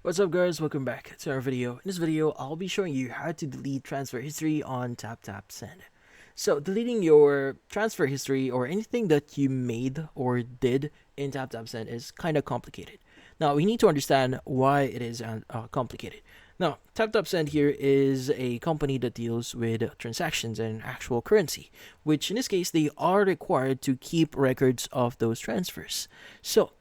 What's up guys, welcome back to our video. In this video, I'll be showing you how to delete transfer history on TapTap Send. So deleting your transfer history or anything that you made or did in TapTap Send is kind of complicated. Now we need to understand why it is complicated. Now, TapTap Send here is a company that deals with transactions and actual currency, which in this case they are required to keep records of those transfers. So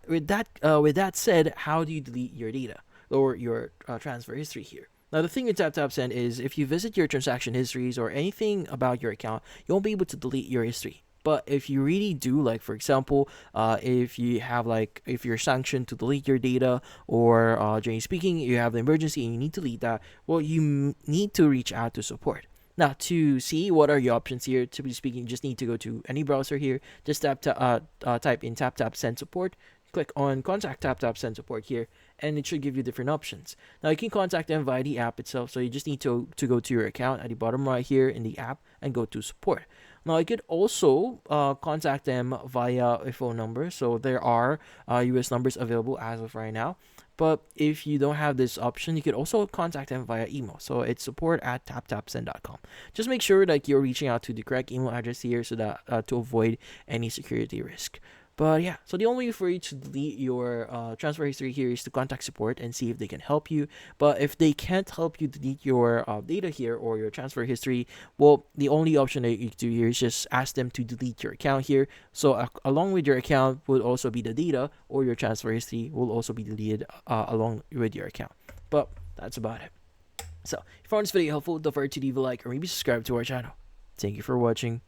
with that said, how do you delete your data or your transfer history here? Now, the thing with TapTap Send is if you visit your transaction histories or anything about your account, you won't be able to delete your history. But if you really do, like for example, if you're sanctioned to delete your data, or generally speaking, you have the emergency and you need to delete that, well, you need to reach out to support. Now, to see what are your options here, typically speaking, you just need to go to any browser here. Just type in TapTap Send support. Click on Contact TapTap Send support here, and it should give you different options. Now, you can contact them via the app itself, so you just need to go to your account at the bottom right here in the app and go to support. Now, you could also contact them via a phone number, so there are US numbers available as of right now. But if you don't have this option, you could also contact them via email. So it's support@taptapsend.com. Just make sure that you're reaching out to the correct email address here so that to avoid any security risk. But yeah, so the only way for you to delete your transfer history here is to contact support and see if they can help you. But if they can't help you delete your data here or your transfer history, well, the only option that you can do here is just ask them to delete your account here. So along with your account would also be the data, or your transfer history will also be deleted along with your account. But that's about it. So if you found this video helpful, don't forget to leave a like or maybe subscribe to our channel. Thank you for watching.